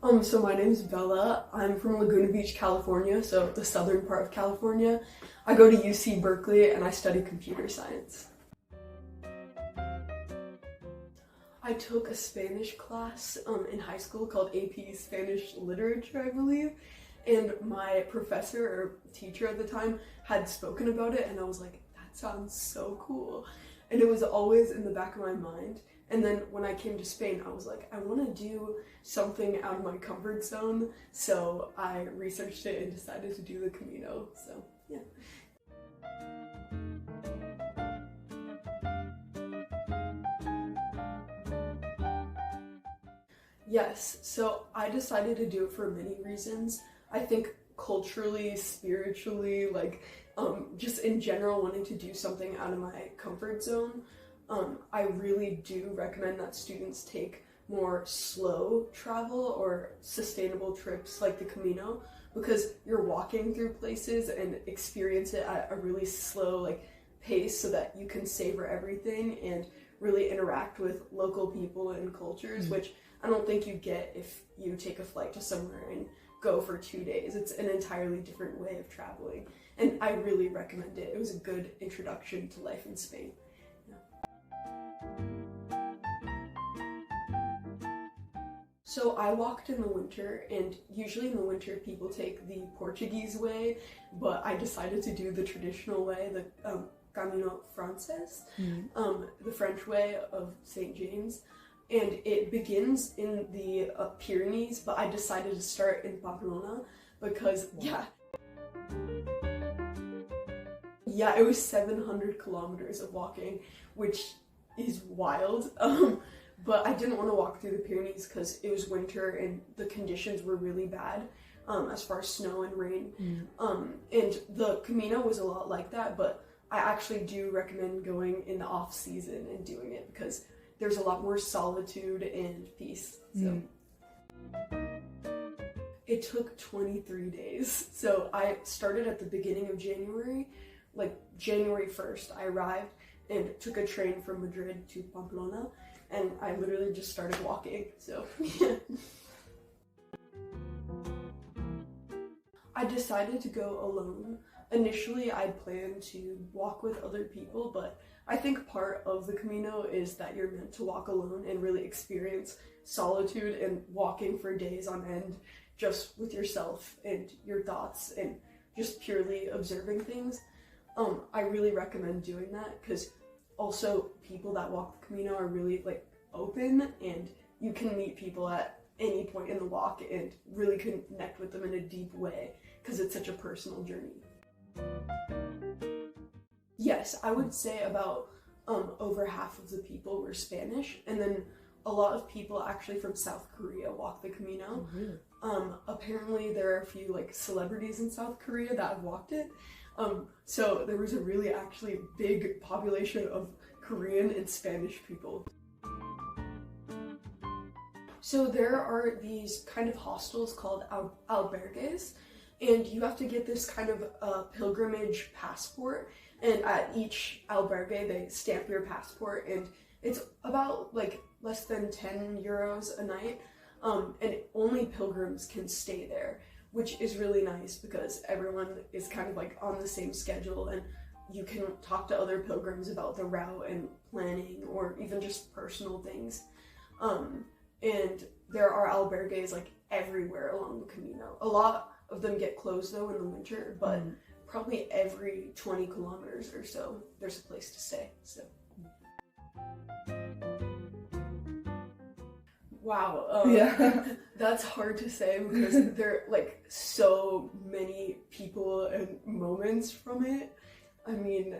So my name's Bella. I'm from Laguna Beach, California, so the southern part of California. I go to UC Berkeley and I study computer science. I took a Spanish class in high school called AP Spanish Literature, I believe, and my professor or teacher at the time had spoken about it, and I was like, that sounds so cool. And it was always in the back of my mind. And then when I came to Spain, I was like, I want to do something out of my comfort zone. So I researched it and decided to do the Camino. So, yeah. Yes, so I decided to do it for many reasons. I think culturally, spiritually, just in general, wanting to do something out of my comfort zone. I really do recommend that students take more slow travel or sustainable trips like the Camino, because you're walking through places and experience it at a really slow pace so that you can savor everything and really interact with local people and cultures, which I don't think you get if you take a flight to somewhere and go for 2 days. It's an entirely different way of traveling, and I really recommend it. It was a good introduction to life in Spain. So I walked in the winter, and usually in the winter people take the Portuguese way, but I decided to do the traditional way, the Camino Frances, the French way of St. James. And it begins in the Pyrenees, but I decided to start in Pamplona because, it was 700 kilometers of walking, which is wild. But I didn't want to walk through the Pyrenees because it was winter and the conditions were really bad as far as snow and rain. And the Camino was a lot like that, but I actually do recommend going in the off season and doing it because there's a lot more solitude and peace. So it took 23 days. So I started at the beginning of January, January 1st. I arrived and took a train from Madrid to Pamplona, and I literally just started walking. So I decided to go alone. Initially, I planned to walk with other people, but I think part of the Camino is that you're meant to walk alone and really experience solitude and walking for days on end just with yourself and your thoughts and just purely observing things. I really recommend doing that because also people that walk the Camino are really open, and you can meet people at any point in the walk and really connect with them in a deep way because it's such a personal journey. Yes, I would say about over half of the people were Spanish, and then a lot of people actually from South Korea walk the Camino. Oh, really? Apparently there are a few celebrities in South Korea that have walked it. So there was a really actually big population of Korean and Spanish people. So there are these kind of hostels called albergues, and you have to get this kind of pilgrimage passport, and at each albergue they stamp your passport, and it's about less than 10 euros a night, and only pilgrims can stay there, which is really nice because everyone is kind of on the same schedule, and you can talk to other pilgrims about the route and planning or even just personal things. And there are albergues everywhere along the Camino. A lot of them get closed though in the winter, but probably every 20 kilometers or so there's a place to stay. So wow, that's hard to say because there are so many people and moments from it. I mean,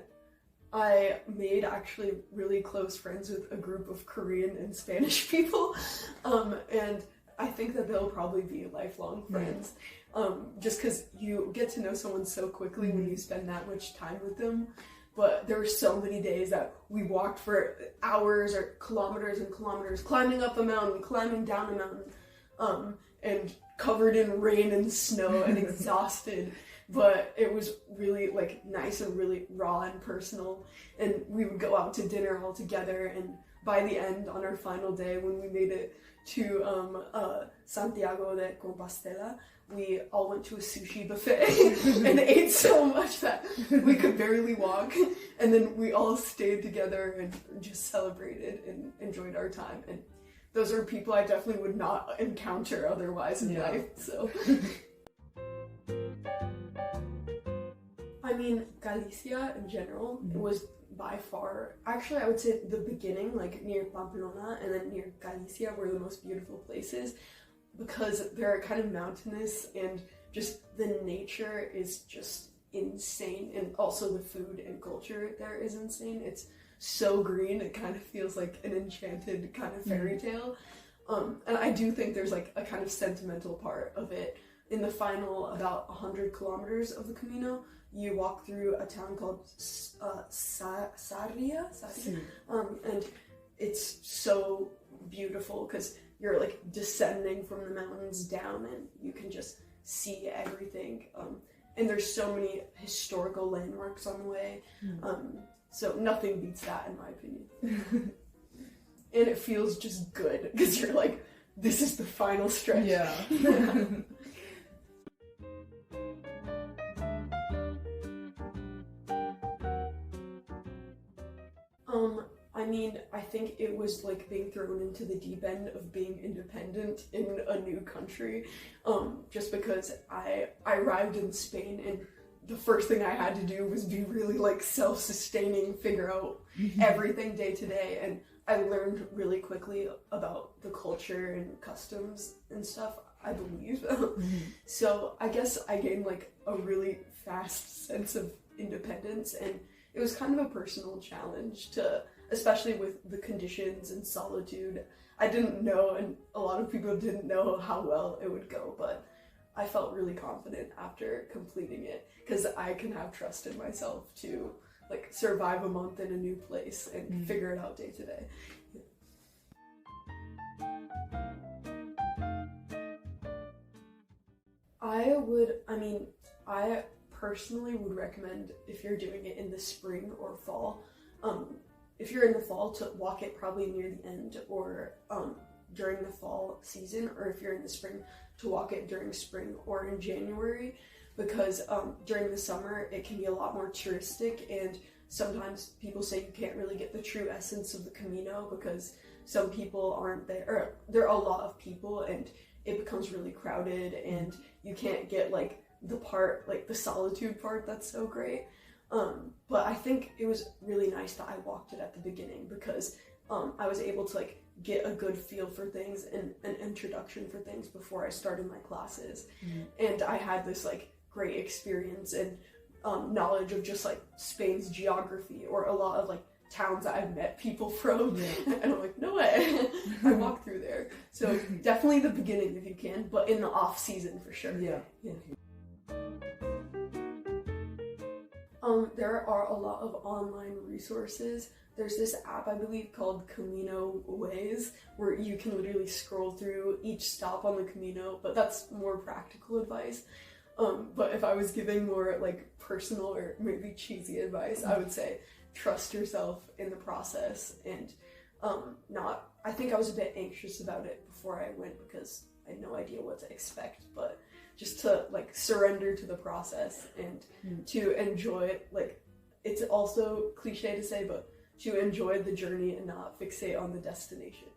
I made actually really close friends with a group of Korean and Spanish people, and I think that they'll probably be lifelong friends, just because you get to know someone so quickly when you spend that much time with them. But there were so many days that we walked for hours or kilometers and kilometers, climbing up a mountain, climbing down a mountain, and covered in rain and snow and exhausted. But it was really nice and really raw and personal, and we would go out to dinner all together, and by the end, on our final day, when we made it to Santiago de Compostela, we all went to a sushi buffet and ate so much that we could barely walk. And then we all stayed together and just celebrated and enjoyed our time. And those are people I definitely would not encounter otherwise in life. So, I mean, Galicia in general was by far, actually I would say the beginning, like near Pamplona and then near Galicia, were the most beautiful places, because they're kind of mountainous and just the nature is just insane, and also the food and culture there is insane. It's so green, it kind of feels like an enchanted kind of fairy tale. And I do think there's like a kind of sentimental part of it. In the final about 100 kilometers of the Camino, you walk through a town called Sarria, and it's so beautiful because you're like descending from the mountains down and you can just see everything. And there's so many historical landmarks on the way. So nothing beats that in my opinion. And it feels just good because you're like, this is the final stretch. Yeah. I mean, I think it was like being thrown into the deep end of being independent in a new country, just because I arrived in Spain and the first thing I had to do was be really like self-sustaining, figure out everything day to day, and I learned really quickly about the culture and customs and stuff, I believe. So I guess I gained like a really fast sense of independence, and it was kind of a personal challenge to, especially with the conditions and solitude. I didn't know, and a lot of people didn't know how well it would go, but I felt really confident after completing it because I can have trust in myself to like survive a month in a new place and figure it out day to day. I personally would recommend, if you're doing it in the spring or fall, if you're in the fall, to walk it probably near the end or during the fall season, or if you're in the spring, to walk it during spring or in January, because during the summer it can be a lot more touristic, and sometimes people say you can't really get the true essence of the Camino because some people aren't there, or there are a lot of people and it becomes really crowded and you can't get like the part, like the solitude part that's so great. But I think it was really nice that I walked it at the beginning because I was able to like get a good feel for things and an introduction for things before I started my classes. And I had this like great experience and knowledge of just like Spain's geography, or a lot of like towns that I've met people from. And I'm like, no way. I walked through there. So definitely the beginning if you can, but in the off season for sure. There are a lot of online resources. There's this app, I believe, called Camino Ways, where you can literally scroll through each stop on the Camino, but that's more practical advice. But if I was giving more like personal or maybe cheesy advice, I would say trust yourself in the process, and I think I was a bit anxious about it before I went because I had no idea what to expect, but just to like surrender to the process and to enjoy it. Like, it's also cliche to say, but to enjoy the journey and not fixate on the destination.